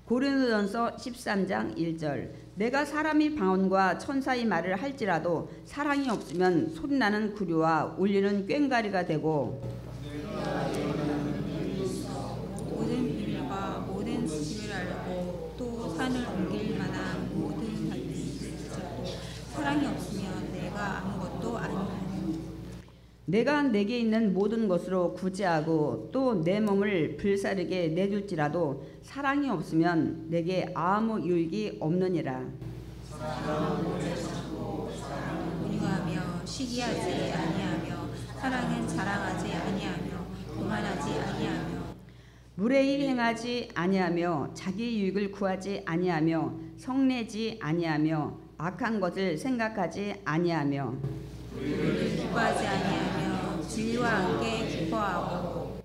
고린도전서 13장 1절. 내가 사람이 방언과 천사의 말을 할지라도 사랑이 없으면 소리나는 구류와 울리는 꽹과리가 되고 모든 비밀과 모든 지식을 알고 또 산을 옮길 만한 모든 갈등이 있어도 사랑이 없으면 내가 아무것도 아니하니. 내가 내게 있는 모든 것으로 구제하고 또 내 몸을 불사르게 내줄지라도 사랑이 없으면 내게 아무 유익이 없느니라. 온유하며 시기하지 아니하며 사랑은 자랑하지 아니하며 교만하지 아니하며 무례히 행하지 아니하며 자기 유익을 구하지 아니하며 성내지 아니하며 악한 것을 생각하지 아니하며 기뻐하지 아니하며 진리와 함께 기뻐하고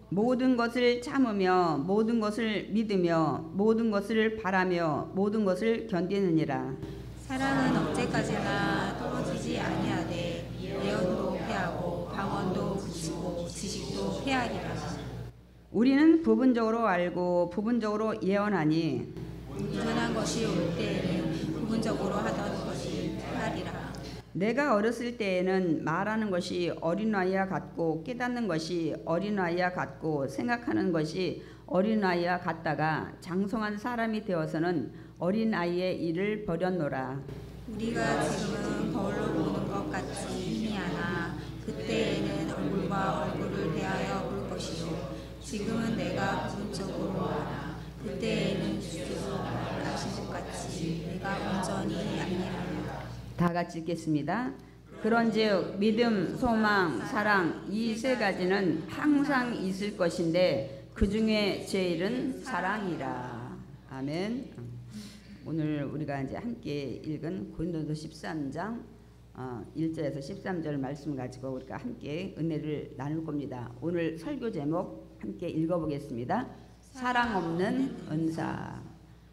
모든 것을 참으며 모든 것을 믿으며 모든 것을 바라며 모든 것을 견디느니라. 사랑은 언제까지나 떨어지지 아니하되 예언도 패하고 방언도 그치고 지식도 패하리라. 우리는 부분적으로 알고 부분적으로 예언하니 온전한 것이 올 때에는 부분적으로 하던 것이 패하리라. 내가 어렸을 때에는 말하는 것이 어린아이와 같고 깨닫는 것이 어린아이와 같고 생각하는 것이 어린아이와 같다가 장성한 사람이 되어서는 어린아이의 일을 버렸노라. 우리가 지금은 거울로 보는 것 같이 희미하나 그때에는 얼굴과 얼굴을 대하여 볼 것이요 지금은 내가 부분적으로 알아 그때에는 주께서 나를 아신 것 같이 내가 온전히 아니하리라. 다 같이 읽겠습니다. 그런즉 믿음, 소망, 사랑 이 세 가지는 항상 있을 것인데 그 중에 제일은 사랑이라. 아멘. 오늘 우리가 이제 함께 읽은 고린도서 13장 1절에서 13절 말씀 가지고 우리가 함께 은혜를 나눌 겁니다. 오늘 설교 제목 함께 읽어보겠습니다. 사랑 없는 은사.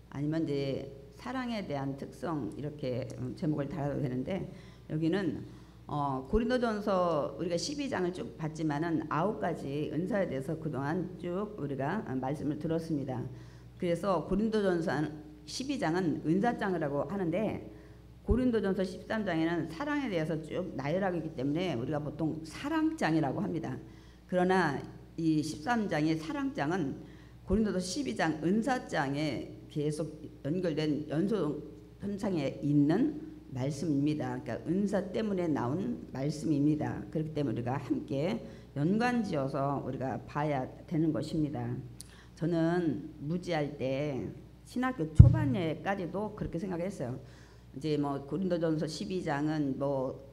아니면 이제 사랑에 대한 특성 이렇게 제목을 달아도 되는데 여기는 고린도전서 우리가 12장을 쭉 봤지만은 9가지 은사에 대해서 그동안 쭉 우리가 말씀을 들었습니다. 그래서 고린도전서 12장은 은사장이라고 하는데 고린도전서 13장에는 사랑에 대해서 쭉 나열하고 있기 때문에 우리가 보통 사랑장이라고 합니다. 그러나 이 13장의 사랑장은 고린도서 12장 은사장에 계속 연결된 연속선상에 있는 말씀입니다. 그러니까 은사 때문에 나온 말씀입니다. 그렇기 때문에 우리가 함께 연관지어서 우리가 봐야 되는 것입니다. 저는 무지할 때 신학교 초반에까지도 그렇게 생각했어요. 이제 뭐 고린도전서 12장은 뭐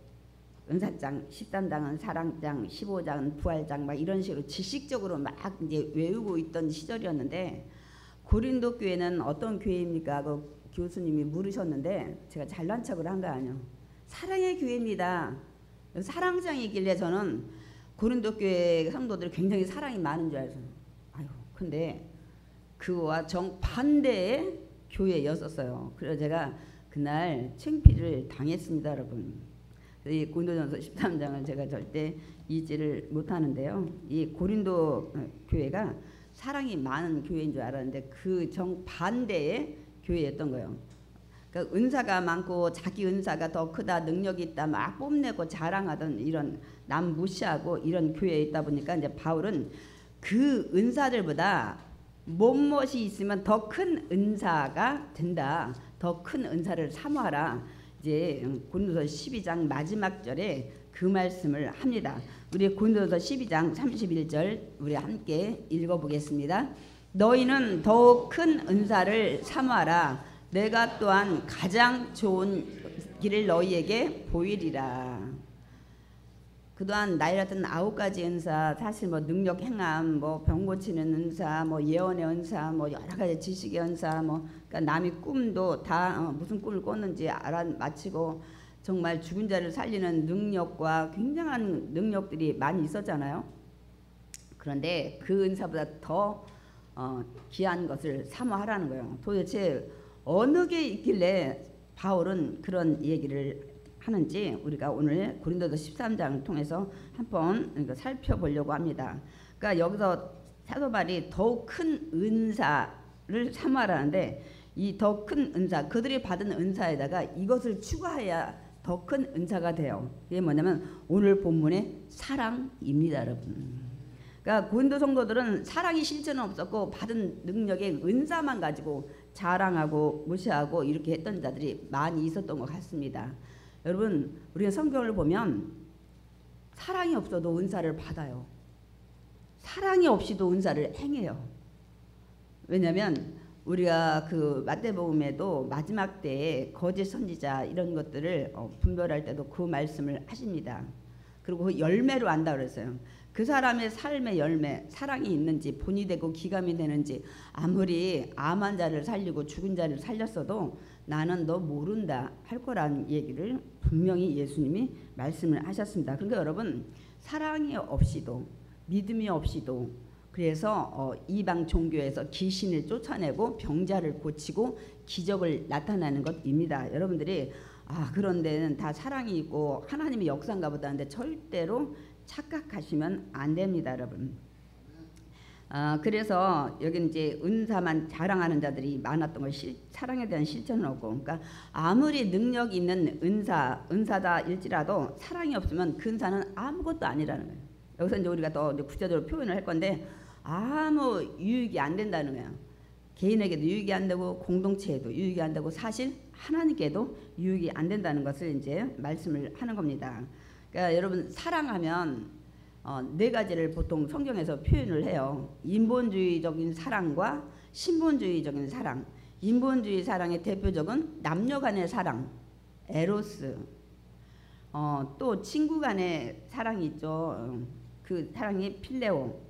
은사장, 13장은 사랑장, 15장은 부활장 막 이런 식으로 지식적으로 막 이제 외우고 있던 시절이었는데 고린도 교회는 어떤 교회입니까? 그 교수님이 물으셨는데 제가 잘난 척을 한 거 아니에요. 사랑의 교회입니다. 사랑장이길래 저는 고린도 교회 성도들이 굉장히 사랑이 많은 줄 알았어요. 아유, 근데 그와 정반대의 교회였었어요. 그래서 제가 그날 창피를 당했습니다, 여러분. 이 고린도전서 13장을 제가 절대 잊지를 못하는데요. 이 고린도 교회가 사랑이 많은 교회인 줄 알았는데 그 정반대의 교회였던 거예요. 그러니까 은사가 많고 자기 은사가 더 크다, 능력이 있다 막 뽐내고 자랑하던 이런 남 무시하고 이런 교회에 있다 보니까 이제 바울은 그 은사들보다 무엇이 있으면 더 큰 은사가 된다. 더 큰 은사를 사모하라. 이제 고린도서 12장 마지막 절에 그 말씀을 합니다. 우리 고린도서 12장 31절 우리 함께 읽어보겠습니다. 너희는 더욱 큰 은사를 사모하라. 내가 또한 가장 좋은 길을 너희에게 보이리라. 그동안 나열했던 9가지 은사, 사실 뭐 능력 행함, 뭐 병 고치는 은사, 뭐 예언의 은사, 뭐 여러 가지 지식의 은사, 뭐 그러니까 남의 꿈도 다 무슨 꿈을 꿨는지 알아맞히고 정말 죽은 자를 살리는 능력과 굉장한 능력들이 많이 있었잖아요. 그런데 그 은사보다 더 귀한 것을 사모하라는 거예요. 도대체 어느 게 있길래 바울은 그런 얘기를 하는지 우리가 오늘 고린도서 13장을 통해서 한번 살펴보려고 합니다. 그러니까 여기서 사도 바울이 더욱 큰 은사 사모하라는데 이 더 큰 은사, 그들이 받은 은사에다가 이것을 추가해야 더 큰 은사가 돼요. 이게 뭐냐면 오늘 본문의 사랑입니다, 여러분. 그러니까 고린도 성도들은 사랑이 실제는 없었고 받은 능력의 은사만 가지고 자랑하고 무시하고 이렇게 했던 자들이 많이 있었던 것 같습니다. 여러분, 우리가 성경을 보면 사랑이 없어도 은사를 받아요. 사랑이 없이도 은사를 행해요. 왜냐하면 우리가 그 마태복음에도 마지막 때에 거짓 선지자 이런 것들을 분별할 때도 그 말씀을 하십니다. 그리고 그 열매로 안다 그랬어요. 그 사람의 삶의 열매, 사랑이 있는지, 본이 되고 기감이 되는지, 아무리 암한 자를 살리고 죽은 자를 살렸어도 나는 너 모른다 할 거라는 얘기를 분명히 예수님이 말씀을 하셨습니다. 그러니까 여러분, 사랑이 없이도, 믿음이 없이도, 그래서 이방 종교에서 귀신을 쫓아내고 병자를 고치고 기적을 나타내는 것입니다. 여러분들이 그런 데는 다 사랑이 있고 하나님의 역사인가 보다 하는데 절대로 착각하시면 안 됩니다, 여러분. 그래서 여기는 이제 은사만 자랑하는 자들이 많았던 거, 사랑에 대한 실천은 없고, 그러니까 아무리 능력 있는 은사다 일지라도 사랑이 없으면 그 은사는 아무것도 아니라는 거예요. 여기서 이제 우리가 더 구체적으로 표현을 할 건데 아무 유익이 안 된다는 거예요. 개인에게도 유익이 안 되고 공동체에도 유익이 안 되고 사실 하나님께도 유익이 안 된다는 것을 이제 말씀을 하는 겁니다. 그러니까 여러분, 사랑하면 네 가지를 보통 성경에서 표현을 해요. 인본주의적인 사랑과 신본주의적인 사랑. 인본주의 사랑의 대표적은 남녀 간의 사랑, 에로스. 또 친구 간의 사랑이 있죠. 그 사랑이 필레오.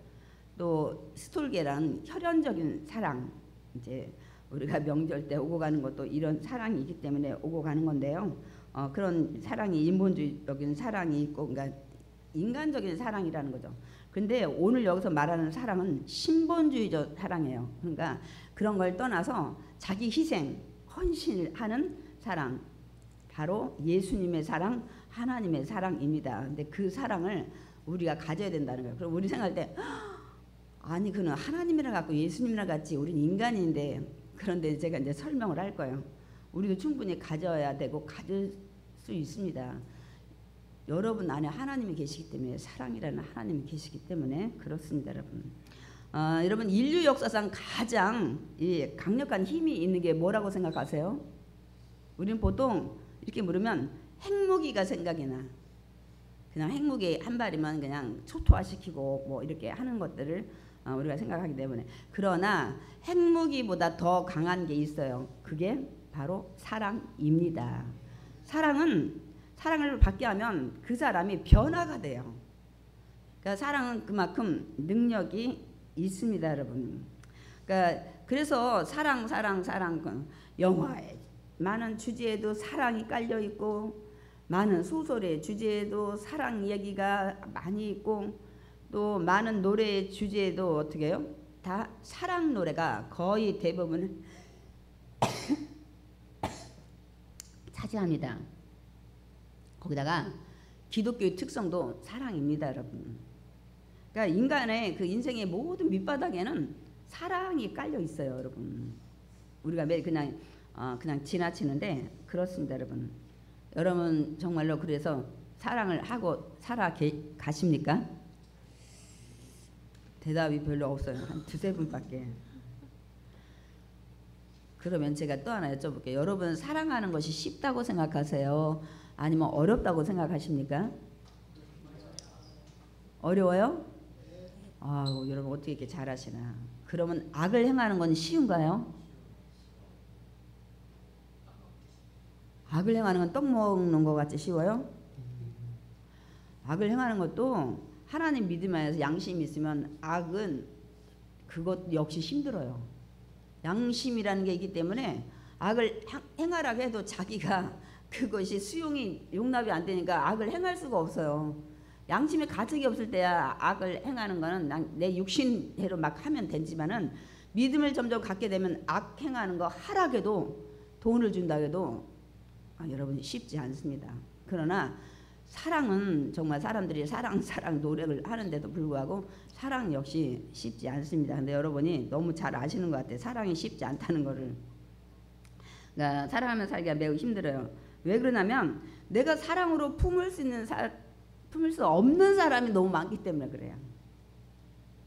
또 스톨게란 혈연적인 사랑. 이제 우리가 명절 때 오고 가는 것도 이런 사랑이 있기 때문에 오고 가는 건데요. 그런 사랑이 인본주의적인 사랑이 있고, 그러니까 인간적인 사랑이라는 거죠. 근데 오늘 여기서 말하는 사랑은 신본주의적 사랑이에요. 그러니까 그런 걸 떠나서 자기 희생, 헌신을 하는 사랑, 바로 예수님의 사랑, 하나님의 사랑입니다. 근데 그 사랑을 우리가 가져야 된다는 거예요. 그럼 우리 생각할 때 아니 그는 하나님이랑 같고 예수님이랑 같지, 우린 인간인데. 그런데 제가 이제 설명을 할 거예요. 우리도 충분히 가져야 되고 가질 수 있습니다. 여러분 안에 하나님이 계시기 때문에, 사랑이라는 하나님이 계시기 때문에 그렇습니다, 여러분. 여러분, 인류 역사상 가장 이 강력한 힘이 있는 게 뭐라고 생각하세요? 우리는 보통 이렇게 물으면 핵무기가 생각이 나. 그냥 핵무기 한 발이면 그냥 초토화시키고 뭐 이렇게 하는 것들을 우리가 생각하기 때문에. 그러나 핵무기보다 더 강한 게 있어요. 그게 바로 사랑입니다. 사랑을 받게 하면 그 사람이 변화가 돼요. 그러니까 사랑은 그만큼 능력이 있습니다, 여러분. 그러니까 그래서 사랑 영화에 많은 주제에도 사랑이 깔려 있고, 많은 소설의 주제에도 사랑 얘기가 많이 있고, 또 많은 노래의 주제에도 어떻게 해요? 다 사랑 노래가 거의 대부분 차지합니다. 거기다가 기독교의 특성도 사랑입니다, 여러분. 그러니까 인간의 그 인생의 모든 밑바닥에는 사랑이 깔려 있어요, 여러분. 우리가 매일 그냥 지나치는데 그렇습니다, 여러분. 여러분 정말로 그래서 사랑을 하고 살아가십니까? 대답이 별로 없어요. 한 두세 분밖에. 그러면 제가 또 하나 여쭤볼게요. 여러분, 사랑하는 것이 쉽다고 생각하세요? 아니면 어렵다고 생각하십니까? 어려워요? 여러분 어떻게 이렇게 잘하시나. 그러면 악을 행하는 건 쉬운가요? 악을 행하는 건 떡 먹는 것 같이 쉬워요? 악을 행하는 것도 하나님 믿음 안에서 양심이 있으면 악은 그것 역시 힘들어요. 양심이라는 게 있기 때문에 악을 행하라고 해도 자기가 그것이 용납이 안 되니까 악을 행할 수가 없어요. 양심에 가책이 없을 때야 악을 행하는 거는 내 육신대로 막 하면 되지만은, 믿음을 점점 갖게 되면 악 행하는 거 하락해도, 돈을 준다 해도 여러분 쉽지 않습니다. 그러나 사랑은 정말 사람들이 사랑 노력을 하는데도 불구하고 사랑 역시 쉽지 않습니다. 근데 여러분이 너무 잘 아시는 것 같아요. 사랑이 쉽지 않다는 거를. 그러니까 사랑하며 살기가 매우 힘들어요. 왜 그러냐면 내가 사랑으로 품을 수 없는 사람이 너무 많기 때문에 그래요.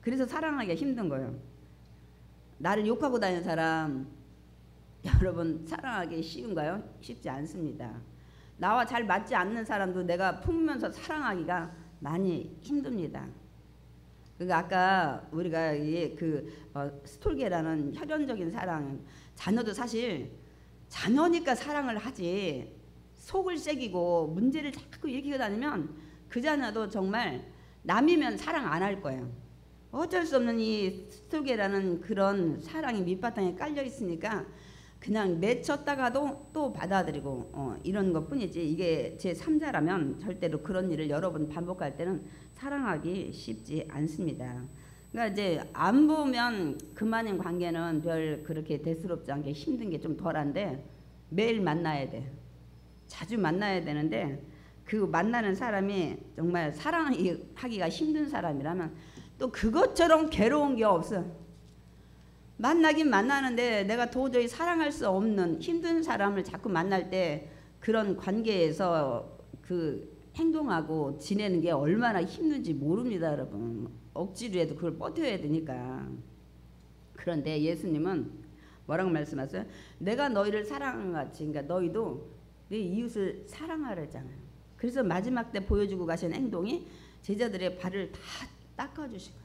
그래서 사랑하기가 힘든 거예요. 나를 욕하고 다니는 사람 여러분 사랑하기 쉬운가요? 쉽지 않습니다. 나와 잘 맞지 않는 사람도 내가 품으면서 사랑하기가 많이 힘듭니다. 그러니까 아까 우리가 스톨게라는 혈연적인 사랑, 자녀도 사실 자녀니까 사랑을 하지 속을 새기고 문제를 자꾸 일으키고 다니면 그 자녀도 정말 남이면 사랑 안 할 거예요. 어쩔 수 없는 이 스톨게라는 그런 사랑이 밑바탕에 깔려 있으니까 그냥 내쳤다가도 또 받아들이고 이런 것뿐이지 이게 제 3자라면 절대로 그런 일을 여러 번 반복할 때는 사랑하기 쉽지 않습니다. 그러니까 이제 안 보면 그만인 관계는 별 그렇게 대수롭지 않게 힘든 게 좀 덜한데 매일 만나야 돼. 자주 만나야 되는데 그 만나는 사람이 정말 사랑하기가 힘든 사람이라면 또 그것처럼 괴로운 게 없어. 만나긴 만나는데 내가 도저히 사랑할 수 없는 힘든 사람을 자꾸 만날 때 그런 관계에서 그 행동하고 지내는 게 얼마나 힘든지 모릅니다, 여러분. 억지로 해도 그걸 버텨야 되니까. 그런데 예수님은 뭐라고 말씀하세요? 내가 너희를 사랑한 것 같이, 그러니까 너희도 네 이웃을 사랑하라잖아요. 그래서 마지막 때 보여주고 가신 행동이 제자들의 발을 다 닦아주시고,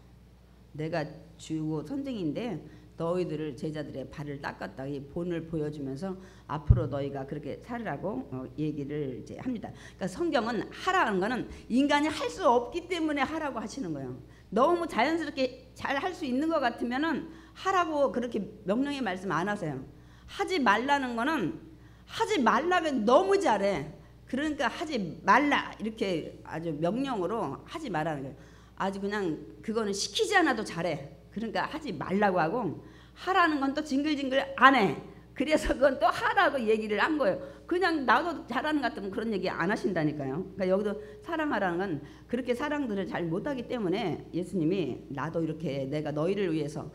내가 주고 선생인데 너희들을 제자들의 발을 닦았다 이 본을 보여주면서 앞으로 너희가 그렇게 살으라고 얘기를 이제 합니다. 그러니까 성경은 하라는 거는 인간이 할 수 없기 때문에 하라고 하시는 거예요. 너무 자연스럽게 잘 할 수 있는 것 같으면은 하라고 그렇게 명령의 말씀 안 하세요. 하지 말라는 거는 하지 말라면 너무 잘해. 그러니까 하지 말라 이렇게 아주 명령으로 하지 말라는 거예요. 아주 그냥 그거는 시키지 않아도 잘해. 그러니까 하지 말라고 하고 하라는 건 또 징글징글 안 해. 그래서 그건 또 하라고 얘기를 한 거예요. 그냥 나도 잘하는 것 같으면 그런 얘기 안 하신다니까요. 그러니까 여기도 사랑하라는 건 그렇게 사랑들을 잘 못하기 때문에 예수님이 나도 이렇게 내가 너희를 위해서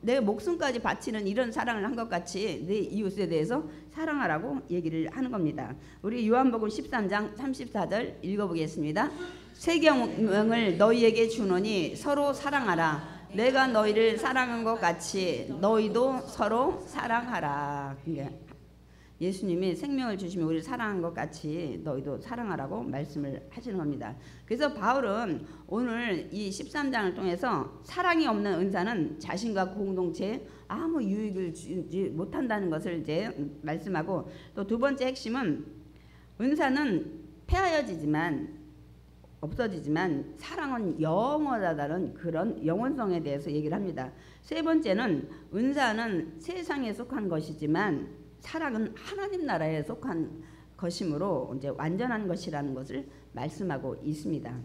내 목숨까지 바치는 이런 사랑을 한 것 같이 내 이웃에 대해서 사랑하라고 얘기를 하는 겁니다. 우리 요한복음 13장 34절 읽어보겠습니다. 새 계명을 너희에게 주노니 서로 사랑하라. 내가 너희를 사랑한 것 같이 너희도 서로 사랑하라. 예수님이 생명을 주시며 우리를 사랑한 것 같이 너희도 사랑하라고 말씀을 하시는 겁니다. 그래서 바울은 오늘 이 13장을 통해서 사랑이 없는 은사는 자신과 공동체에 아무 유익을 주지 못한다는 것을 이제 말씀하고, 또 두 번째 핵심은 은사는 없어지지만 사랑은 영원하다는 그런 영원성에 대해서 얘기를 합니다. 세 번째는 은사는 세상에 속한 것이지만 사랑은 하나님 나라에 속한 것이므로 이제 완전한 것이라는 것을 말씀하고 있습니다.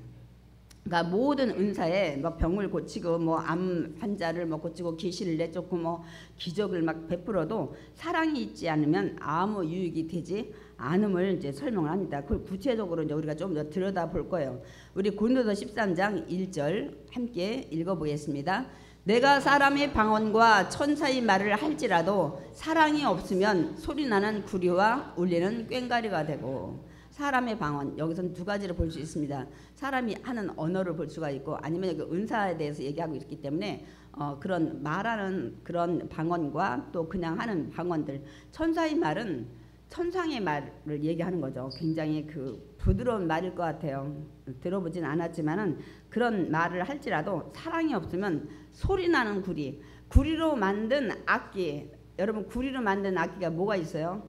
그러니까 모든 은사에 뭐 병을 고치고 뭐 암 환자를 뭐 고치고 귀신을 내쫓고 뭐 기적을 막 베풀어도 사랑이 있지 않으면 아무 유익이 되지 않음을 이제 설명을 합니다. 그걸 구체적으로 이제 우리가 좀 더 들여다 볼 거예요. 우리 고린도서 13장 1절 함께 읽어보겠습니다. 내가 사람의 방언과 천사의 말을 할지라도 사랑이 없으면 소리나는 구리와 울리는 꽹과리가 되고. 사람의 방언, 여기서는 두 가지를 볼 수 있습니다. 사람이 하는 언어를 볼 수가 있고, 아니면 여기 은사에 대해서 얘기하고 있기 때문에 그런 말하는 그런 방언과 또 그냥 하는 방언들. 천사의 말은 천상의 말을 얘기하는 거죠. 굉장히 그 부드러운 말일 것 같아요. 들어보진 않았지만은 그런 말을 할지라도 사랑이 없으면 소리나는 구리로 만든 악기. 여러분, 구리로 만든 악기가 뭐가 있어요?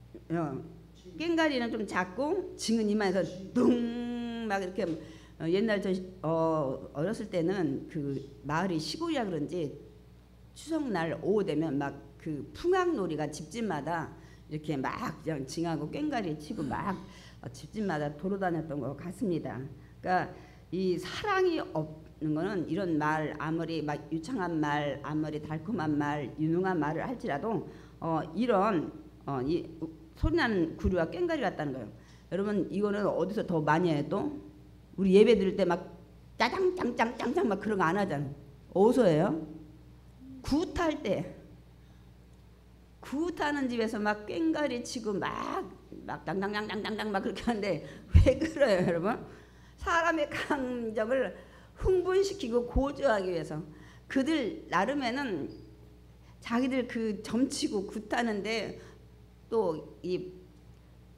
꽹과리는 좀 작고 징은 이마에서 둥 막 이렇게 옛날 저 어렸을 때는 그 마을이 시골이라 그런지 추석날 오후 되면 막 그 풍악놀이가 집집마다 이렇게 막 그냥 징하고 꽹과리 치고 막 집집마다 돌아다녔던 것 같습니다. 그러니까 이 사랑이 없는 거는 이런 말, 아무리 막 유창한 말, 아무리 달콤한 말, 유능한 말을 할지라도 이런 이 소리나는 구리와 꽹과리 같다는 거예요. 여러분 이거는 어디서 더 많이 해도 우리 예배 드릴 때 막 짜장 짱짱짱짱 막 그런 거 안 하잖아. 어디서 해요? 굿할 때. 굿하는 집에서 막 꽹가리 치고 막 당당당당당당 막 그렇게 하는데 왜 그래요 여러분? 사람의 감정을 흥분시키고 고조하기 위해서. 그들 나름에는 자기들 그 점치고 굿하는데 또 이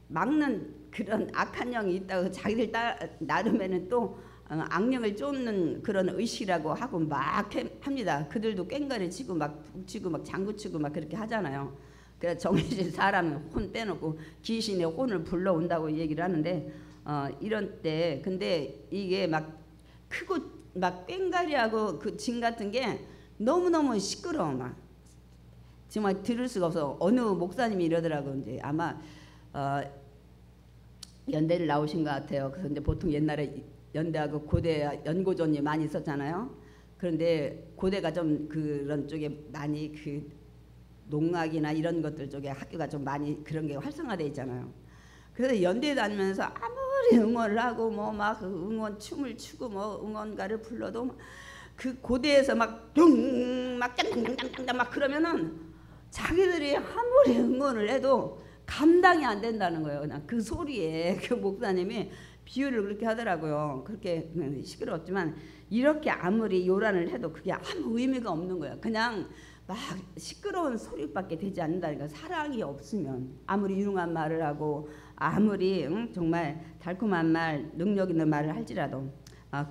막는 그런 악한 영이 있다고 자기들 나름에는 또 악령을 쫓는 그런 의식이라고 하고 막 합니다. 그들도 꽹가리 치고 막 북치고 막 장구치고 막 그렇게 하잖아요. 그래서 정해진 사람 혼 빼놓고 귀신의 혼을 불러온다고 얘기를 하는데 이런 때 근데 이게 막 크고 막 꽹가리하고 그 징 같은 게 너무너무 시끄러워. 막 정말 들을 수가 없어. 어느 목사님이 이러더라고. 이제 아마 연대를 나오신 것 같아요. 그래서 이제 보통 옛날에 연대하고 고대 연고전이 많이 있었잖아요. 그런데 고대가 좀 그런 쪽에 많이 그 농악이나 이런 것들 쪽에 학교가 좀 많이 그런 게 활성화돼 있잖아요. 그래서 연대 다니면서 아무리 응원을 하고 뭐 막 응원 춤을 추고 뭐 응원가를 불러도 그 고대에서 막 짱짱짱짱짱 막 그러면은 자기들이 아무리 응원을 해도 감당이 안 된다는 거예요. 그냥 그 소리에 그 목사님이 비유를 그렇게 하더라고요. 그렇게 시끄러웠지만 이렇게 아무리 요란을 해도 그게 아무 의미가 없는 거예요. 그냥 막 시끄러운 소리밖에 되지 않는다니까. 사랑이 없으면 아무리 유능한 말을 하고 아무리 정말 달콤한 말, 능력 있는 말을 할지라도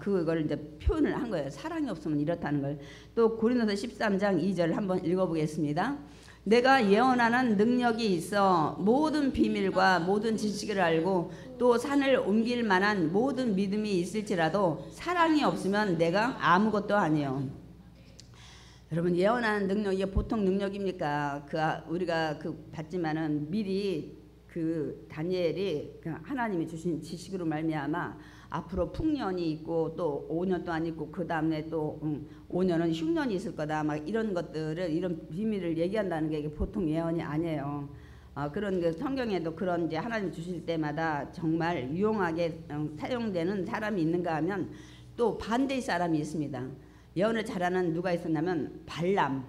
그걸 이제 표현을 한 거예요. 사랑이 없으면 이렇다는 걸. 또 고린도서 13장 2절 한번 읽어보겠습니다. 내가 예언하는 능력이 있어 모든 비밀과 모든 지식을 알고 또 산을 옮길 만한 모든 믿음이 있을지라도 사랑이 없으면 내가 아무것도 아니에요. 여러분 예언하는 능력 이게 보통 능력입니까? 우리가 봤지만은 미리 그 다니엘이 하나님이 주신 지식으로 말미암아 앞으로 풍년이 있고 또 5년 동안 있고 그 다음에 또 5년은 흉년이 있을 거다 막 이런 것들을 이런 비밀을 얘기한다는 게 이게 보통 예언이 아니에요. 그런 그 성경에도 그런 이제 하나님 주실 때마다 정말 유용하게 사용되는 사람이 있는가 하면 또 반대의 사람이 있습니다. 예언을 잘하는 누가 있었냐면 발람.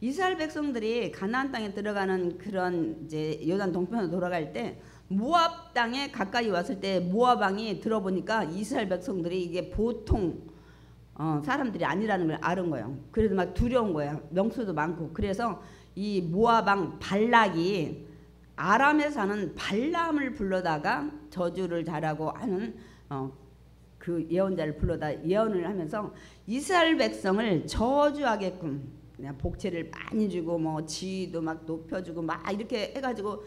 이스라엘 백성들이 가나안 땅에 들어가는 그런 이제 요단 동편으로 돌아갈 때 모압 땅에 가까이 왔을 때 모압 왕이 들어보니까 이스라엘 백성들이 이게 보통 사람들이 아니라는 걸 아는 거예요. 그래서 막 두려운 거예요. 명수도 많고. 그래서 이 모압 왕 발락이 아람에 사는 발람을 불러다가 저주를 잘하고 하는 그 예언자를 불러다 예언을 하면서 이스라엘 백성을 저주하게끔 그냥 복채를 많이 주고 뭐 지위도 막 높여주고 막 이렇게 해가지고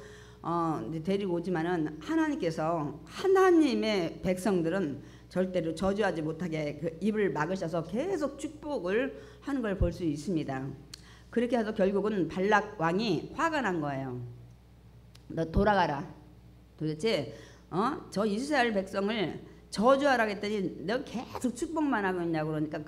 데리고 오지만은 하나님께서 하나님의 백성들은 절대로 저주하지 못하게 그 입을 막으셔서 계속 축복을 하는 걸 볼 수 있습니다. 그렇게 해서 결국은 발락 왕이 화가 난 거예요. 너 돌아가라. 도대체 저 이스라엘 백성을 저주하라 했더니 너 계속 축복만 하고 있냐고. 그러니까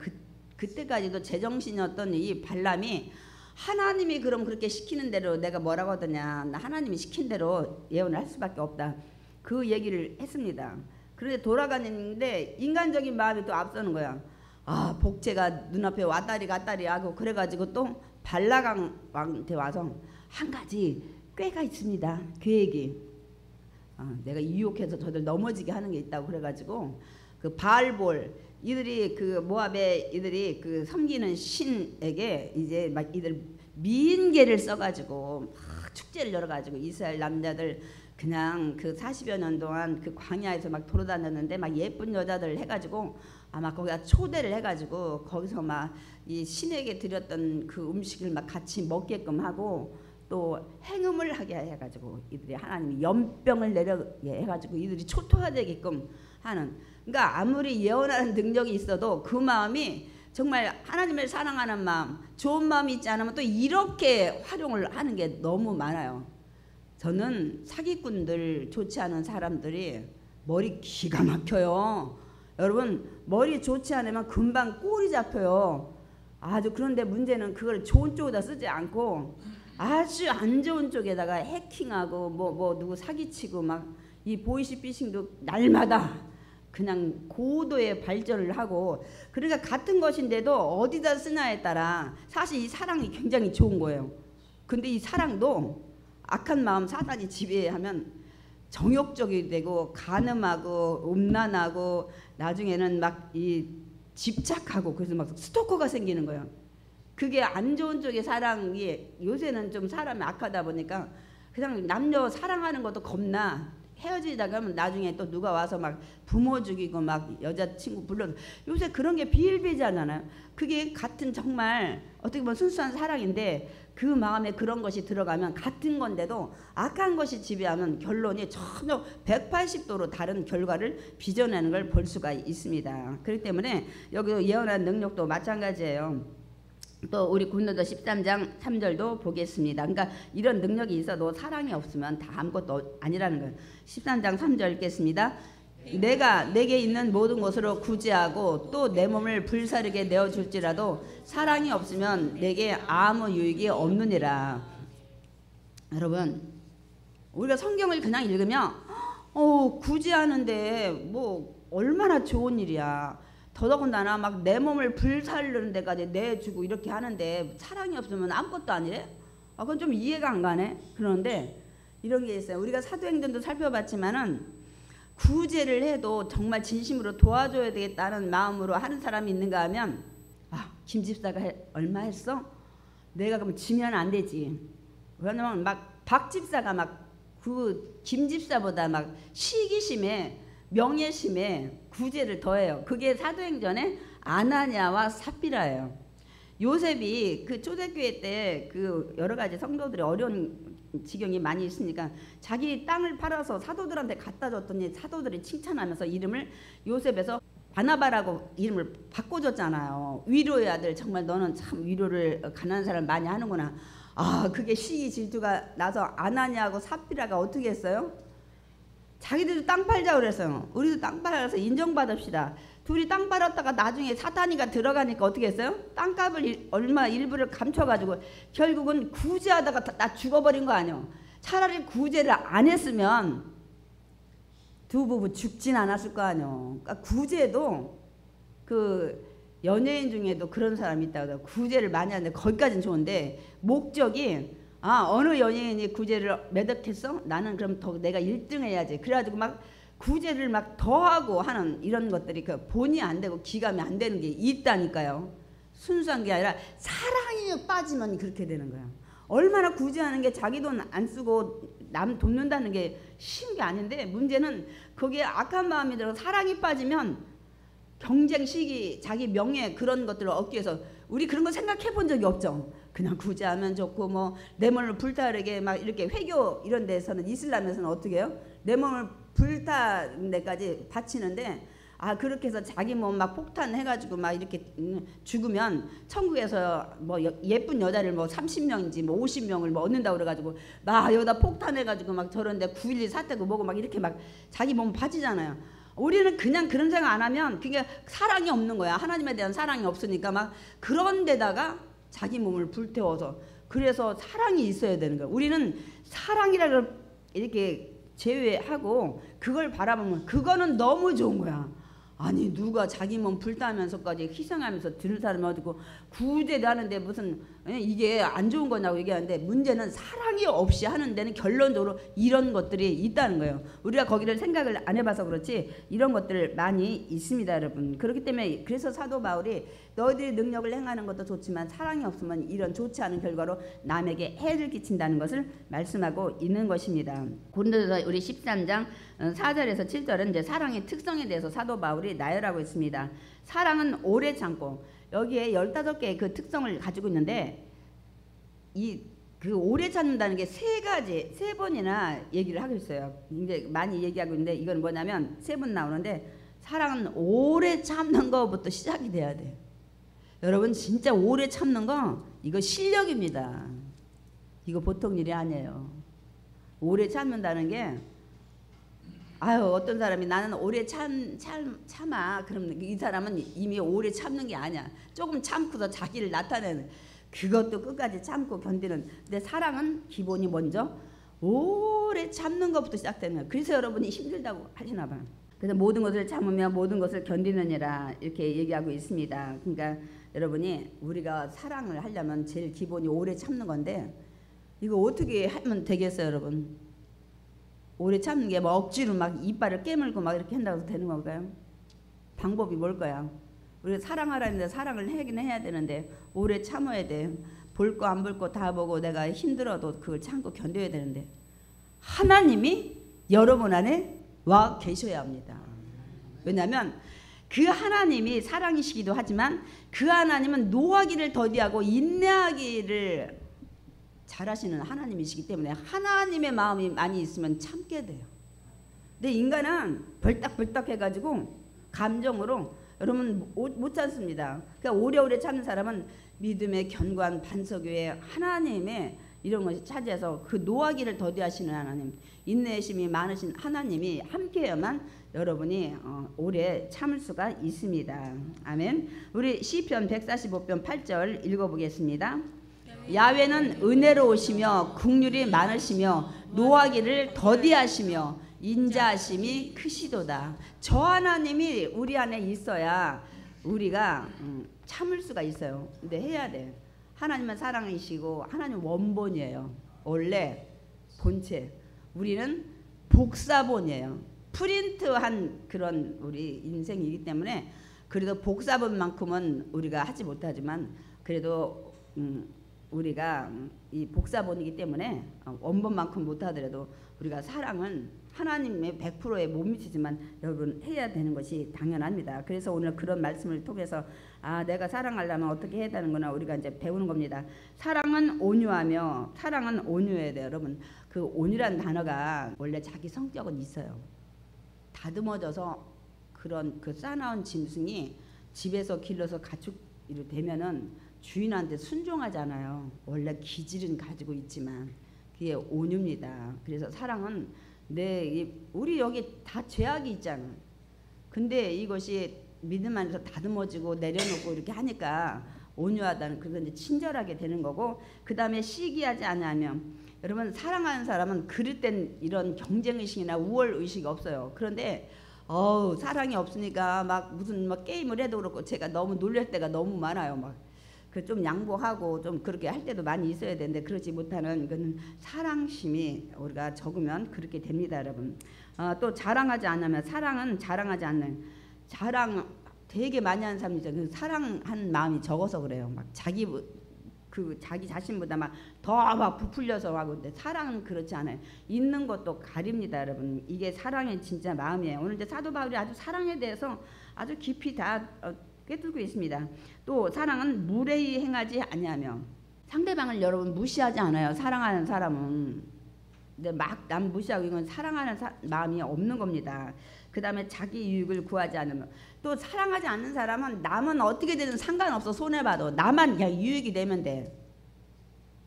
그때까지도 제정신이었던 이 발람이 하나님이 그럼 그렇게 시키는 대로 내가 뭐라고 하더냐. 나 하나님이 시킨 대로 예언을 할 수밖에 없다. 그 얘기를 했습니다. 그런데 돌아가는데 인간적인 마음이 또 앞서는 거야. 복제가 눈앞에 왔다리 갔다리 하고 그래가지고 또 발락 왕한테 와서 한 가지 꾀가 있습니다. 계획이. 내가 유혹해서 저들 넘어지게 하는 게 있다고 그래가지고 그 바알볼 이들이 그 모압의 이들이 그 섬기는 신에게 이제 막 이들 미인계를 써가지고 막 축제를 열어가지고 이스라엘 남자들 그냥 그 40여 년 동안 그 광야에서 막 돌아다녔는데 막 예쁜 여자들 해가지고 아마 거기다 초대를 해가지고 거기서 막 이 신에게 드렸던 그 음식을 막 같이 먹게끔 하고 또 행음을 하게 해가지고 이들이 하나님이 연병을 내려게 해가지고 이들이 초토화되게끔 하는. 그러니까 아무리 예언하는 능력이 있어도 그 마음이 정말 하나님을 사랑하는 마음, 좋은 마음이 있지 않으면 또 이렇게 활용을 하는 게 너무 많아요. 저는 사기꾼들, 좋지 않은 사람들이 머리 기가 막혀요. 여러분 머리 좋지 않으면 금방 꼴이 잡혀요. 아주. 그런데 문제는 그걸 좋은 쪽에다 쓰지 않고 아주 안 좋은 쪽에다가 해킹하고 뭐 누구 사기치고 막 이 보이시피싱도 날마다 그냥 고도의 발전을 하고, 그러니까 같은 것인데도 어디다 쓰냐에 따라 사실 이 사랑이 굉장히 좋은 거예요. 근데 이 사랑도 악한 마음 사단이 지배하면 정욕적이 되고 간음하고 음란하고 나중에는 막 이 집착하고, 그래서 막 스토커가 생기는 거예요. 그게 안 좋은 쪽의 사랑이, 요새는 좀 사람이 악하다 보니까 그냥 남녀 사랑하는 것도 겁나, 헤어지다가 하면 나중에 또 누가 와서 막 부모 죽이고 막 여자친구 불러서, 요새 그런 게 비일비재하잖아요. 그게 같은 정말 어떻게 보면 순수한 사랑인데 그 마음에 그런 것이 들어가면 같은 건데도 악한 것이 지배하면 결론이 전혀 180도로 다른 결과를 빚어내는 걸 볼 수가 있습니다. 그렇기 때문에 여기 예언한 능력도 마찬가지예요. 또 우리 고린도서 13장 3절도 보겠습니다. 그러니까 이런 능력이 있어도 사랑이 없으면 다 아무것도 아니라는 거예요. 13장 3절 읽겠습니다. 내가 내게 있는 모든 것으로 구제하고 또 내 몸을 불사르게 내어줄지라도 사랑이 없으면 내게 아무 유익이 없느니라. 여러분, 우리가 성경을 그냥 읽으면 구제하는데 뭐 얼마나 좋은 일이야. 더더군다나 막 내 몸을 불살르는 데까지 내주고 이렇게 하는데 사랑이 없으면 아무것도 아니래? 그건 좀 이해가 안 가네. 그런데 이런 게 있어요. 우리가 사도행전도 살펴봤지만은 구제를 해도 정말 진심으로 도와줘야 되겠다는 마음으로 하는 사람이 있는가 하면, 김 집사가 얼마 했어? 내가 그럼 지면 안 되지. 왜냐면 막 박 집사가 막 그 김 집사보다 막 시기심에 명예심에 구제를 더해요. 그게 사도행전에 아나니아와 삽비라예요. 요셉이 그 초대교회 때 그 여러 가지 성도들이 어려운 지경이 많이 있으니까 자기 땅을 팔아서 사도들한테 갖다 줬더니 사도들이 칭찬하면서 이름을 요셉에서 바나바라고 이름을 바꿔줬잖아요. 위로의 아들, 정말 너는 참 위로를 가난한 사람 많이 하는구나. 그게 시기 질투가 나서 아나니아하고 삽비라가 어떻게 했어요? 자기들도 땅 팔자고 그랬어요. 우리도 땅 팔아서 인정받읍시다. 둘이 땅 팔았다가 나중에 사탄이가 들어가니까 어떻게 했어요? 땅값을 얼마 일부를 감춰가지고 결국은 구제하다가 나 죽어버린 거 아니에요. 차라리 구제를 안 했으면 두 부부 죽진 않았을 거 아니에요. 그러니까 구제도, 그 연예인 중에도 그런 사람이 있다고, 구제를 많이 하는데 거기까지는 좋은데 목적이 어느 연예인이 구제를 매덕했어? 나는 그럼 더 내가 1등 해야지. 그래가지고 막 구제를 막 더하고 하는 이런 것들이 그 본이 안 되고 기감이 안 되는 게 있다니까요. 순수한 게 아니라 사랑이 빠지면 그렇게 되는 거야. 얼마나 구제하는 게 자기 돈 안 쓰고 남 돕는다는 게 쉬운 게 아닌데, 문제는 거기에 악한 마음이 들어 사랑이 빠지면 경쟁 시기, 자기 명예, 그런 것들을 얻기 위해서 우리 그런 거 생각해 본 적이 없죠. 그냥 구제하면 좋고 뭐 내 몸을 불타르게 막 이렇게 회교 이런 데서는, 이슬람에서는 어떻게 해요? 내 몸을 불타는 데까지 바치는데, 그렇게 해서 자기 몸 막 폭탄해가지고 막 이렇게 죽으면 천국에서 뭐 예쁜 여자를 뭐 30명인지 뭐 50명을 뭐 얻는다고 그래가지고 막 여기다 폭탄해가지고 막 저런데 9.11 사태고 뭐고 막 이렇게 막 자기 몸 바치잖아요. 우리는 그냥 그런 생각 안 하면 그게 사랑이 없는 거야. 하나님에 대한 사랑이 없으니까 막 그런 데다가 자기 몸을 불태워서, 그래서 사랑이 있어야 되는 거야. 우리는 사랑이라를 이렇게 제외하고 그걸 바라보면 그거는 너무 좋은 거야. 아니 누가 자기 몸 불타면서까지 희생하면서 들을 사람이 어디고 구제도 하는데 무슨 이게 안 좋은 거냐고 얘기하는데, 문제는 사랑이 없이 하는 데는 결론적으로 이런 것들이 있다는 거예요. 우리가 거기를 생각을 안 해봐서 그렇지 이런 것들 많이 있습니다, 여러분. 그렇기 때문에 그래서 사도 바울이 너희들이 능력을 행하는 것도 좋지만 사랑이 없으면 이런 좋지 않은 결과로 남에게 해를 끼친다는 것을 말씀하고 있는 것입니다. 고린도서 우리 13장 4절에서 7절은 이제 사랑의 특성에 대해서 사도 바울이 나열하고 있습니다. 사랑은 오래 참고, 여기에 15개의 그 특성을 가지고 있는데, 그 오래 참는다는 게 세 가지, 3번이나 얘기를 하고 있어요. 이제 많이 얘기하고 있는데, 이건 뭐냐면 3번 나오는데, 사랑은 오래 참는 것부터 시작이 돼야 돼요. 여러분 진짜 오래 참는 거 이거 실력입니다. 이거 보통 일이 아니에요. 오래 참는다는 게, 어떤 사람이 나는 오래 참아. 그럼 이 사람은 이미 오래 참는 게 아니야. 조금 참고서 자기를 나타내는, 그것도 끝까지 참고 견디는. 근데 사랑은 기본이 먼저 오래 참는 것부터 시작되는 거예요. 그래서 여러분이 힘들다고 하시나 봐요. 그래서 모든 것을 참으며 모든 것을 견디느니라 이렇게 얘기하고 있습니다. 그러니까 여러분이 우리가 사랑을 하려면 제일 기본이 오래 참는 건데 이거 어떻게 하면 되겠어요, 여러분? 오래 참는 게 뭐 억지로 막 이빨을 깨물고 막 이렇게 한다고 해서 되는 건가요? 방법이 뭘까요? 우리가 사랑하라는데 사랑을 하긴 해야 되는데 오래 참아야 돼. 볼 거 안 볼 거 다 보고 내가 힘들어도 그걸 참고 견뎌야 되는데 하나님이 여러분 안에 와 계셔야 합니다. 왜냐하면 그 하나님이 사랑이시기도 하지만 그 하나님은 노하기를 더디하고 인내하기를 잘하시는 하나님이시기 때문에 하나님의 마음이 많이 있으면 참게 돼요. 근데 인간은 벌떡벌떡 해가지고 감정으로 여러분 못 참습니다. 그러니까 오래오래 참는 사람은 믿음의 견고한 반석 위에 하나님의 이런 것이 차지해서 그 노하기를 더디하시는 하나님, 인내심이 많으신 하나님이 함께해야만 여러분이 오래 참을 수가 있습니다. 아멘. 우리 시편 145편 8절 읽어보겠습니다. 야훼는 은혜로우시며 긍휼이 많으시며 노하기를 더디하시며 인자하심이 크시도다. 저 하나님이 우리 안에 있어야 우리가 참을 수가 있어요. 근데 해야 돼. 하나님은 사랑이시고 하나님 원본이에요. 원래 본체. 우리는 복사본이에요. 프린트한 그런 우리 인생이기 때문에 그래도 복사본만큼은 우리가 하지 못하지만 그래도 우리가 이 복사본이기 때문에 원본만큼 못하더라도 우리가 사랑은 하나님의 100%에 못 미치지만 여러분 해야 되는 것이 당연합니다. 그래서 오늘 그런 말씀을 통해서 내가 사랑하려면 어떻게 해야 되는구나 우리가 이제 배우는 겁니다. 사랑은 온유하며 사랑은 온유해야 돼요. 여러분 그 온유란 단어가 원래 자기 성격은 있어요. 다듬어져서 그런 그 싸나운 짐승이 집에서 길러서 가축이 되면은 주인한테 순종하잖아요. 원래 기질은 가지고 있지만 그게 온유입니다. 그래서 사랑은 우리 여기 다 죄악이 있잖아. 근데 이것이 믿음 안에서 다듬어지고 내려놓고 이렇게 하니까 온유하다는 그래서 이제 친절하게 되는 거고 그 다음에 시기하지 않으면 여러분 사랑하는 사람은 그릇 땐 이런 경쟁의식이나 우월의식이 없어요. 그런데 사랑이 없으니까 막 무슨 막 게임을 해도 그렇고 제가 너무 놀랄 때가 너무 많아요. 막 그 좀 양보하고 좀 그렇게 할 때도 많이 있어야 되는데 그러지 못하는 그는 사랑심이 우리가 적으면 그렇게 됩니다, 여러분. 또 자랑하지 않으면 사랑은 자랑하지 않는 자랑 되게 많이 하는 사람이죠. 그 사랑한 마음이 적어서 그래요. 막 자기 자신보다 막 더 막 부풀려서 하고 근데 사랑은 그렇지 않아요. 있는 것도 가립니다, 여러분. 이게 사랑의 진짜 마음이에요. 오늘 이제 사도 바울이 아주 사랑에 대해서 아주 깊이 다 꿰뚫고 있습니다. 또 사랑은 무례히 행하지 아니하며 상대방을 여러분 무시하지 않아요. 사랑하는 사람은. 근데 막 남 무시하고 이건 사랑하는 마음이 없는 겁니다. 그 다음에 자기 유익을 구하지 않으며 또 사랑하지 않는 사람은 남은 어떻게 되든 상관없어. 손해봐도 나만 그냥 유익이 되면 돼.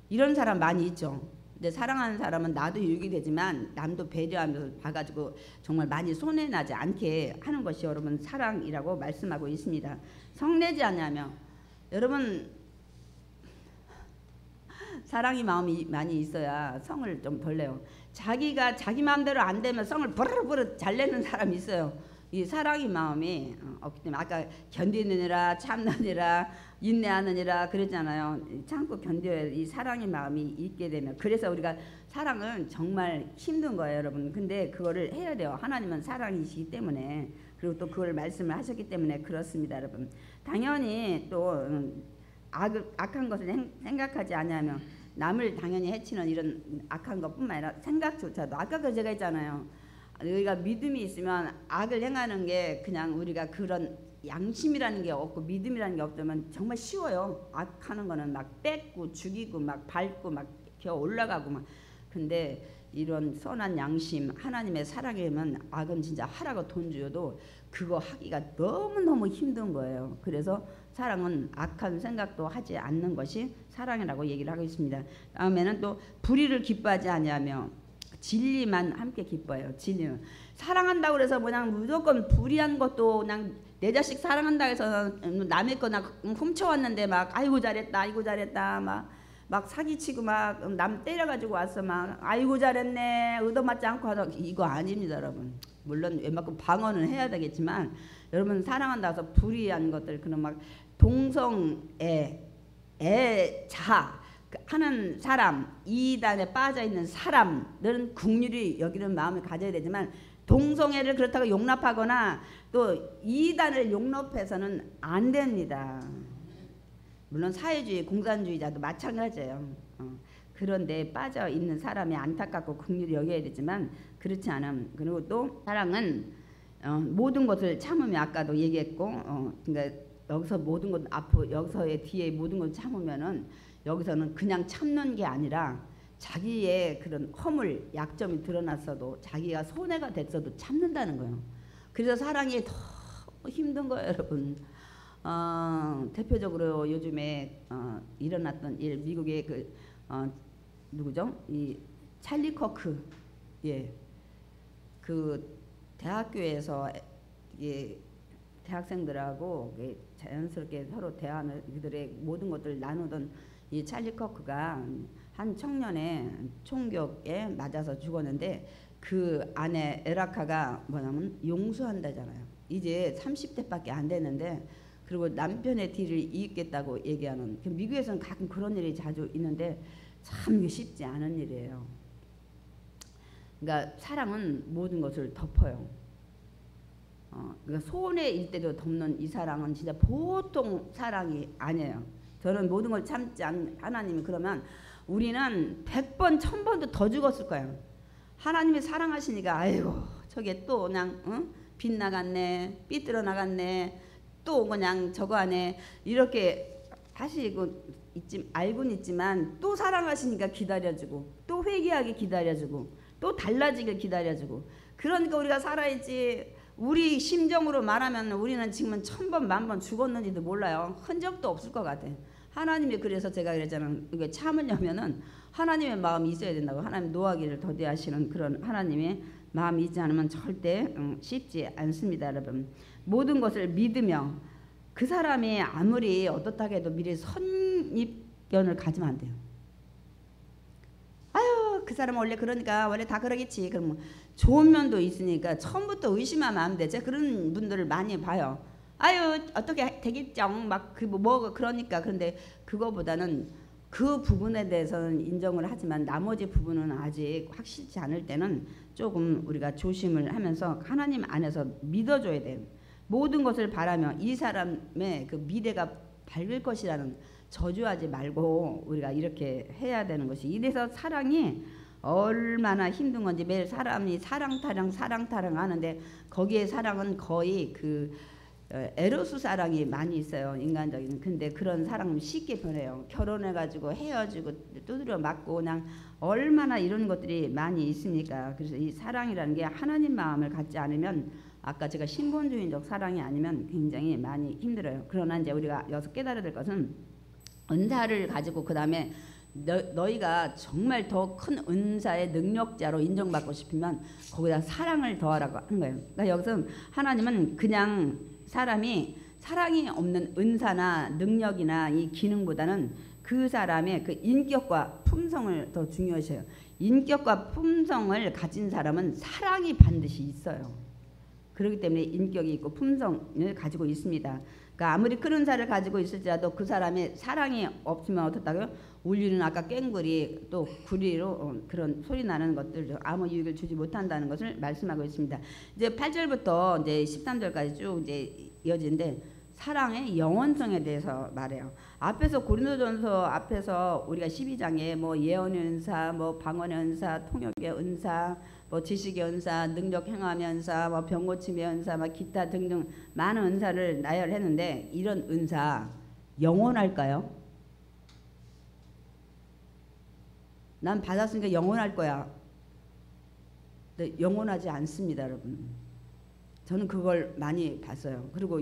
이런 사람 많이 있죠. 근데 사랑하는 사람은 나도 유익이 되지만 남도 배려하면서 봐가지고 정말 많이 손해나지 않게 하는 것이 여러분 사랑이라고 말씀하고 있습니다. 성내지 않으며 여러분 사랑이 마음이 많이 있어야 성을 좀 덜 내요. 자기가 자기 마음대로 안 되면 성을 버릇버릇 잘 내는 사람이 있어요. 이 사랑이 마음이 없기 때문에 아까 견디느니라 참느니라 인내하느니라 그랬잖아요. 참고 견뎌야 이 사랑의 마음이 있게 되면 그래서 우리가 사랑은 정말 힘든 거예요, 여러분. 근데 그거를 해야 돼요. 하나님은 사랑이시기 때문에 그리고 또 그걸 말씀을 하셨기 때문에 그렇습니다, 여러분. 당연히 또 악한 것을 생각하지 않으면 남을 당연히 해치는 이런 악한 것뿐만 아니라 생각조차도 아까 제가 했잖아요. 우리가 믿음이 있으면 악을 행하는 게 그냥 우리가 그런 양심이라는 게 없고 믿음이라는 게 없다면 정말 쉬워요. 악하는 거는 막 뺏고 죽이고 막 밟고 막 기어 올라가고 막 근데 이런 선한 양심 하나님의 사랑이면 악은 진짜 하라고 돈 주어도 그거 하기가 너무너무 힘든 거예요. 그래서 사랑은 악한 생각도 하지 않는 것이 사랑이라고 얘기를 하고 있습니다. 다음에는 또 불의를 기뻐하지 아니하며 진리만 함께 기뻐해요. 진리는 사랑한다고 그래서 그냥 무조건 불의한 것도 그냥 내 자식 사랑한다 해서 남의 거나 훔쳐왔는데 막 아이고 잘했다 막 막 사기치고 막 남 때려가지고 와서 막 아이고 잘했네 얻어맞지 않고 하다 이거 아닙니다 여러분. 물론 웬만큼 방어는 해야 되겠지만 여러분 사랑한다 해서 불의한 것들 그런 막 동성애 애자 하는 사람 이단에 빠져있는 사람들은 긍휼히 여기는 마음을 가져야 되지만 동성애를 그렇다고 용납하거나 또 이단을 용납해서는 안 됩니다. 물론 사회주의 공산주의자도 마찬가지예요. 그런데 빠져 있는 사람이 안타깝고 긍휼히 여겨야 되지만 그렇지 않음. 그리고 또 사랑은 모든 것을 참으면 아까도 얘기했고 그러니까 여기서 모든 것 앞으로 여기서의 뒤에 모든 걸 참으면은 여기서는 그냥 참는 게 아니라 자기의 그런 허물 약점이 드러났어도 자기가 손해가 됐어도 참는다는 거예요. 그래서 사랑이 더 힘든 거예요 여러분. 대표적으로 요즘에 일어났던 일 미국의 그 누구죠? 이 찰리 커크 그 대학교에서 대학생들하고 자연스럽게 서로 대화를 그들의 모든 것들을 나누던 이 찰리 커크가 한 청년의 총격에 맞아서 죽었는데 그 아내 에라카가 뭐냐면 용서한다잖아요. 이제 30대밖에 안 됐는데 그리고 남편의 뒤를 잇겠다고 얘기하는 미국에서는 가끔 그런 일이 자주 있는데 참 쉽지 않은 일이에요. 그러니까 사랑은 모든 것을 덮어요. 그러니까 손해일 때도 덮는 이 사랑은 진짜 보통 사랑이 아니에요. 저는 모든 걸 참지 않는 하나님이 그러면 우리는 100번 1000번도 더 죽었을 거예요. 하나님이 사랑하시니까 아이고 저게 또 그냥 빗나갔네 삐뚤어 나갔네 또 그냥 저거 하네 이렇게 다시 알고는 있지만 또 사랑하시니까 기다려주고 또 회개하게 기다려주고 또 달라지길 기다려주고 그러니까 우리가 살아있지. 우리 심정으로 말하면 우리는 지금은 1000번 10,000번 죽었는지도 몰라요. 흔적도 없을 것 같아. 하나님이 그래서 제가 그랬잖아요. 이게 참으려면은 하나님의 마음이 있어야 된다고. 하나님 노하기를 더디하시는 그런 하나님의 마음이 있지 않으면 절대 쉽지 않습니다 여러분. 모든 것을 믿으며 그 사람이 아무리 어떻다고 해도 미리 선입견을 가지면 안 돼요. 아유 그 사람은 원래 그러니까 원래 다 그러겠지. 그럼 좋은 면도 있으니까 처음부터 의심하면 안 돼. 제가 그런 분들을 많이 봐요. 아유 어떻게 되겠죠 막 뭐 그러니까. 그런데 그거보다는 그 부분에 대해서는 인정을 하지만 나머지 부분은 아직 확실치 않을 때는 조금 우리가 조심을 하면서 하나님 안에서 믿어줘야 돼요. 모든 것을 바라며 이 사람의 그 미래가 밝을 것이라는 저주하지 말고 우리가 이렇게 해야 되는 것이. 이래서 사랑이 얼마나 힘든 건지 매일 사람이 사랑 타령 하는데 거기에 사랑은 거의 그 에로스 사랑이 많이 있어요. 인간적인. 근데 그런 사랑은 쉽게 변해요. 결혼해가지고 헤어지고 두드려 맞고 그냥 얼마나 이런 것들이 많이 있습니까. 그래서 이 사랑이라는 게 하나님 마음을 갖지 않으면 아까 제가 신본주의적 사랑이 아니면 굉장히 많이 힘들어요. 그러나 이제 우리가 여기서 깨달아야 될 것은 은사를 가지고 그 다음에 너희가 정말 더 큰 은사의 능력자로 인정받고 싶으면 거기다 사랑을 더하라고 한 거예요. 그러니까 여기서 하나님은 그냥 사람이 사랑이 없는 은사나 능력이나 이 기능보다는 그 사람의 그 인격과 품성을 더 중요시해요. 인격과 품성을 가진 사람은 사랑이 반드시 있어요. 그렇기 때문에 인격이 있고 품성을 가지고 있습니다. 그러니까 아무리 큰 은사를 가지고 있을지라도 그 사람의 사랑이 없으면 어떻다고요? 울리는 아까 깽구리 또 구리로 그런 소리 나는 것들 아무 유익을 주지 못한다는 것을 말씀하고 있습니다. 이제 8절부터 이제 13절까지 쭉 이제 이어지는데 사랑의 영원성에 대해서 말해요. 앞에서 고린도전서 앞에서 우리가 12장에 뭐 예언의 은사, 뭐 방언의 은사, 통역의 은사, 뭐 지식의 은사, 능력 행함의 은사, 뭐 병고침의 은사, 뭐 기타 등등 많은 은사를 나열했는데 이런 은사 영원할까요? 난 받았으니까 영원할 거야. 근데 영원하지 않습니다, 여러분. 저는 그걸 많이 봤어요. 그리고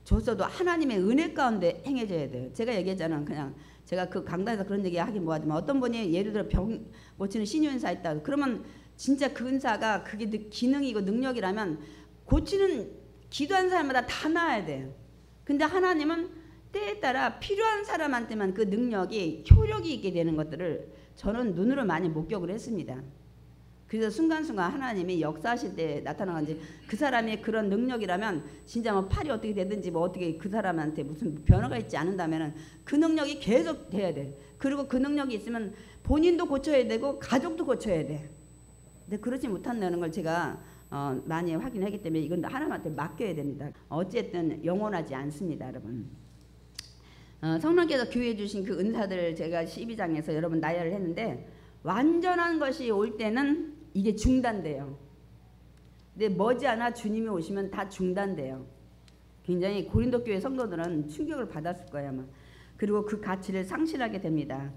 줬어도 하나님의 은혜 가운데 행해져야 돼요. 제가 얘기했잖아요. 그냥 제가 그 강단에서 그런 얘기 하긴 뭐하지만 어떤 분이 예를 들어 병 고치는 신유은사 있다. 그러면 진짜 그 은사가 그게 기능이고 능력이라면 고치는 기도한 사람마다 다 나아야 돼요. 근데 하나님은 때에 따라 필요한 사람한테만 그 능력이 효력이 있게 되는 것들을 저는 눈으로 많이 목격을 했습니다. 그래서 순간순간 하나님이 역사하실 때 나타나는지 그 사람의 그런 능력이라면 진짜 뭐 팔이 어떻게 되든지 뭐 어떻게 그 사람한테 무슨 변화가 있지 않는다면은 그 능력이 계속 돼야 돼. 그리고 그 능력이 있으면 본인도 고쳐야 되고 가족도 고쳐야 돼. 근데 그렇지 못한다는 걸 제가 많이 확인하기 때문에 이건 하나님한테 맡겨야 됩니다. 어쨌든 영원하지 않습니다, 여러분. 성령께서 교회에 주신 그 은사들을 제가 12장에서 여러분 나열을 했는데 완전한 것이 올 때는 이게 중단돼요. 근데 머지않아 주님이 오시면 다 중단돼요. 굉장히 고린도 교회 성도들은 충격을 받았을 거예요, 아마. 그리고 그 가치를 상실하게 됩니다.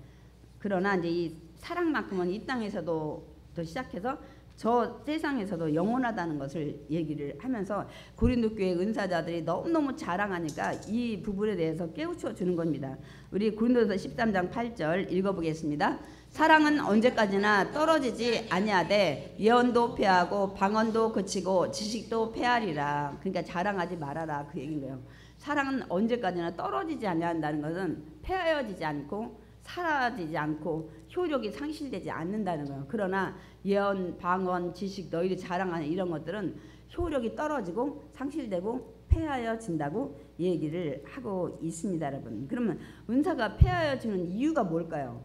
그러나 이제 이 사랑만큼은 이 땅에서도 또 시작해서 저 세상에서도 영원하다는 것을 얘기를 하면서 고린도 교회 은사자들이 너무너무 자랑하니까 이 부분에 대해서 깨우쳐 주는 겁니다. 우리 고린도서 13장 8절 읽어보겠습니다. 사랑은 언제까지나 떨어지지 아니하되 예언도 패하고 방언도 그치고 지식도 패하리라. 그러니까 자랑하지 말아라 그 얘기인 거예요. 사랑은 언제까지나 떨어지지 아니한다는 것은 패하여지지 않고 사라지지 않고 효력이 상실되지 않는다는 거예요. 그러나 예언, 방언, 지식 너희들이 자랑하는 이런 것들은 효력이 떨어지고 상실되고 패하여진다고 얘기를 하고 있습니다, 여러분. 그러면 은사가 패하여지는 이유가 뭘까요?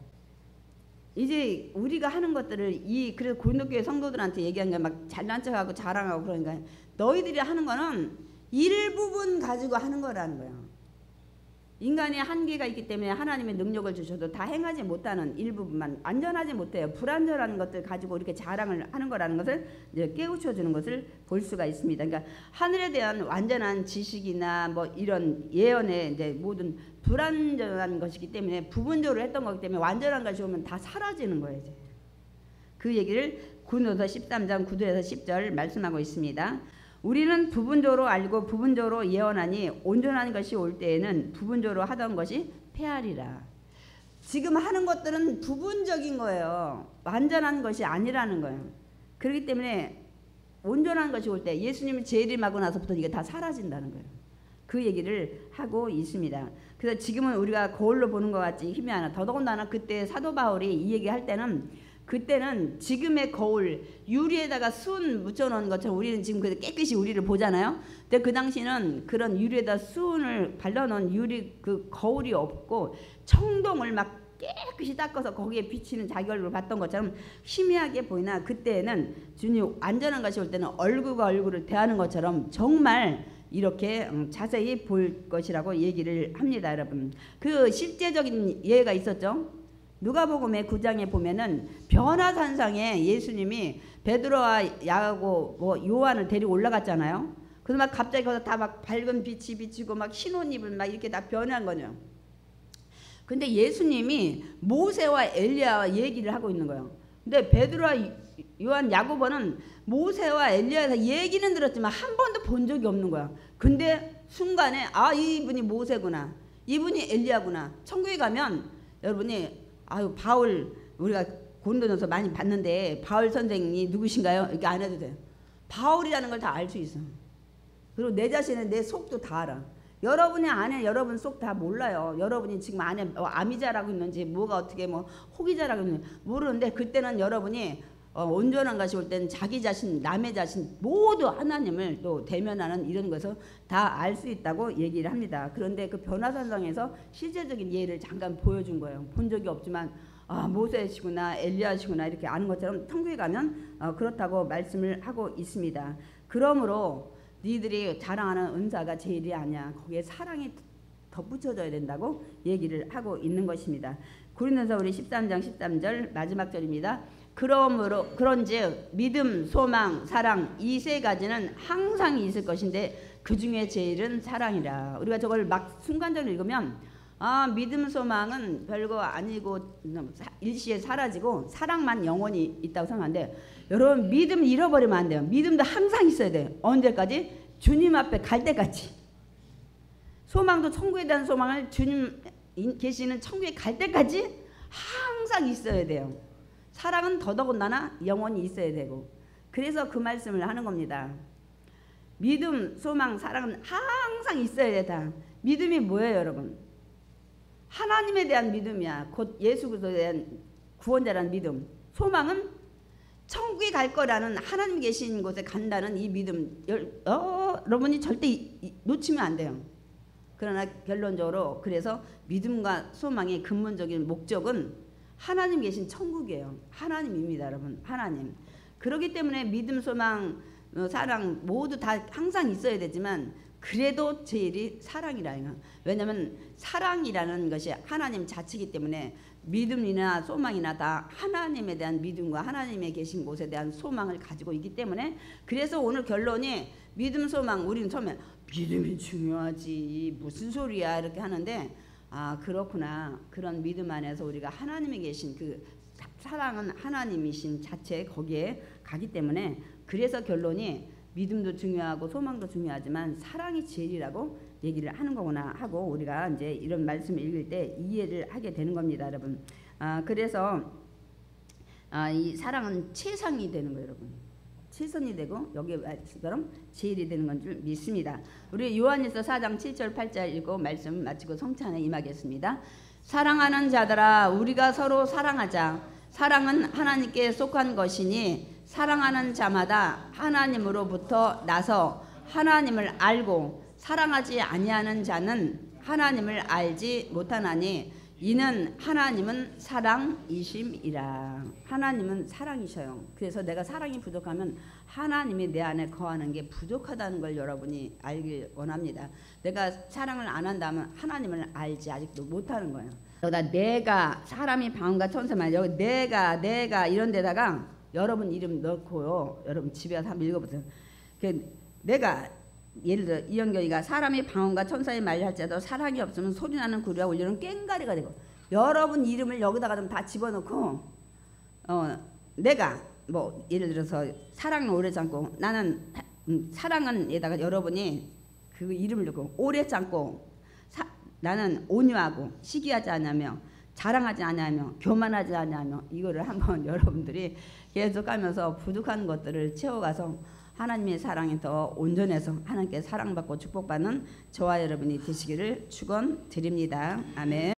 이제 우리가 하는 것들을 그래서 고린도 교회 성도들한테 얘기한 게 막 잘난 척하고 자랑하고 그러니까 너희들이 하는 거는 일부분 가지고 하는 거라는 거예요. 인간의 한계가 있기 때문에 하나님의 능력을 주셔도 다 행하지 못하는 일부분만 안전하지 못해요. 불안전한 것들 가지고 이렇게 자랑을 하는 거라는 것을 이제 깨우쳐 주는 것을 볼 수가 있습니다. 그러니까 하늘에 대한 완전한 지식이나 뭐 이런 예언의 이제 모든 불안전한 것이기 때문에 부분적으로 했던 거기 때문에 완전한 것이 오면 다 사라지는 거예요. 이제. 그 얘기를 고린도서 13장 9절에서 10절 말씀하고 있습니다. 우리는 부분적으로 알고 부분적으로 예언하니 온전한 것이 올 때에는 부분적으로 하던 것이 패하리라. 지금 하는 것들은 부분적인 거예요. 완전한 것이 아니라는 거예요. 그렇기 때문에 온전한 것이 올 때 예수님이 재림하고 나서부터 이게 다 사라진다는 거예요. 그 얘기를 하고 있습니다. 그래서 지금은 우리가 거울로 보는 것 같지 힘이 안 나. 더더군다나 그때 사도 바울이 이 얘기할 때는 그때는 지금의 거울 유리에다가 순 묻혀놓은 것처럼 우리는 지금 깨끗이 우리를 보잖아요. 근데 그 당시는 그런 유리에다 순을 발라놓은 유리 그 거울이 없고 청동을 막 깨끗이 닦아서 거기에 비치는 자기 얼굴을 봤던 것처럼 희미하게 보이나 그때는 주님 안전한 것이 올 때는 얼굴과 얼굴을 대하는 것처럼 정말 이렇게 자세히 볼 것이라고 얘기를 합니다, 여러분. 그 실제적인 예가 있었죠. 누가복음의 9장에 보면은 변화산상에 예수님이 베드로와 야고 뭐 요한을 데리고 올라갔잖아요. 그래서 막 갑자기 거기서 다 막 밝은 빛이 비치고 막 흰 옷 입은 막 이렇게 다 변한 거죠. 근데 예수님이 모세와 엘리야와 얘기를 하고 있는 거예요. 근데 베드로와 요한, 야고보는 모세와 엘리야에서 얘기는 들었지만 한 번도 본 적이 없는 거야. 근데 순간에 이분이 모세구나, 이분이 엘리야구나. 천국에 가면 여러분이 바울 우리가 고린도전서 많이 봤는데 바울 선생이 누구신가요? 이렇게 안 해도 돼요. 바울이라는 걸 다 알 수 있어. 그리고 내 자신은 내 속도 다 알아. 여러분의 안에 여러분 속 다 몰라요. 여러분이 지금 안에 아미자라고 있는지 뭐가 어떻게 뭐 호기자라고 있는지 모르는데 그때는 여러분이 온전한 것이 올 때는 자기 자신, 남의 자신 모두 하나님을 또 대면하는 이런 것을 다 알 수 있다고 얘기를 합니다. 그런데 그 변화산상에서 실제적인 예를 잠깐 보여준 거예요. 본 적이 없지만 모세시구나 엘리야시구나 이렇게 아는 것처럼 천국에 가면 그렇다고 말씀을 하고 있습니다. 그러므로 니들이 자랑하는 은사가 제일이 아니야. 거기에 사랑이 덧붙여져야 된다고 얘기를 하고 있는 것입니다. 고린도서 우리 13장 13절 마지막 절입니다. 그런즉 믿음, 소망, 사랑 이 세 가지는 항상 있을 것인데 그 중에 제일은 사랑이라. 우리가 저걸 막 순간적으로 읽으면 믿음, 소망은 별거 아니고 일시에 사라지고 사랑만 영원히 있다고 생각하는데 여러분 믿음 잃어버리면 안 돼요. 믿음도 항상 있어야 돼요. 언제까지? 주님 앞에 갈 때까지. 소망도 천국에 대한 소망을 주님 계시는 천국에 갈 때까지 항상 있어야 돼요. 사랑은 더더군다나 영원히 있어야 되고 그래서 그 말씀을 하는 겁니다. 믿음, 소망, 사랑은 항상 있어야 된다. 믿음이 뭐예요, 여러분? 하나님에 대한 믿음이야. 곧 예수 그리스도에 대한 구원자라는 믿음. 소망은 천국에 갈 거라는 하나님 계신 곳에 간다는 이 믿음. 여러분이 절대 놓치면 안 돼요. 그러나 결론적으로 그래서 믿음과 소망의 근본적인 목적은 하나님 계신 천국이에요. 하나님입니다, 여러분. 하나님. 그렇기 때문에 믿음, 소망, 사랑 모두 다 항상 있어야 되지만 그래도 제일이 사랑이라는 거. 왜냐하면 사랑이라는 것이 하나님 자체이기 때문에 믿음이나 소망이나 다 하나님에 대한 믿음과 하나님의 계신 곳에 대한 소망을 가지고 있기 때문에 그래서 오늘 결론이 믿음, 소망. 우리는 처음에 믿음이 중요하지 무슨 소리야 이렇게 하는데 아 그렇구나. 그런 믿음 안에서 우리가 하나님에 계신 그 사랑은 하나님이신 자체 거기에 가기 때문에 그래서 결론이 믿음도 중요하고 소망도 중요하지만 사랑이 제일이라고 얘기를 하는 거구나 하고 우리가 이제 이런 말씀을 읽을 때 이해를 하게 되는 겁니다, 여러분. 그래서 이 사랑은 최상이 되는 거예요, 여러분. 최선이 되고 여기 말씀처럼 제일이 되는 건 줄 믿습니다. 우리 요한일서 4장 7절 8절 읽고 말씀 마치고 성찬에 임하겠습니다. 사랑하는 자들아 우리가 서로 사랑하자. 사랑은 하나님께 속한 것이니 사랑하는 자마다 하나님으로부터 나서 하나님을 알고 사랑하지 아니하는 자는 하나님을 알지 못하나니 이는 하나님은 사랑이심이라. 하나님은 사랑이셔요. 그래서 내가 사랑이 부족하면 하나님이 내 안에 거하는 게 부족하다는 걸 여러분이 알길 원합니다. 내가 사랑을 안 한다면 하나님을 알지 아직도 못하는 거예요. 여기다 내가 사람이 방언과 천사만 여기 내가 이런 데다가 여러분 이름 넣고요. 여러분 집에 가서 한번 읽어보세요. 내가 예를 들어 이영경이가 사람이 방언과 천사의 말을 할지라도 사랑이 없으면 소리나는 구리와 울리는 꽹가리가 되고 여러분 이름을 여기다가 좀 다 집어넣고 내가 뭐 예를 들어서 사랑은 오래 참고 나는 사랑은 에다가 여러분이 그 이름을 넣고 오래 참고 나는 온유하고 시기하지 않으며 자랑하지 않으며 교만하지 않으며 이거를 한번 여러분들이 계속하면서 부족한 것들을 채워가서 하나님의 사랑이 더 온전해서 하나님께 사랑받고 축복받는 저와 여러분이 되시기를 축원드립니다. 아멘.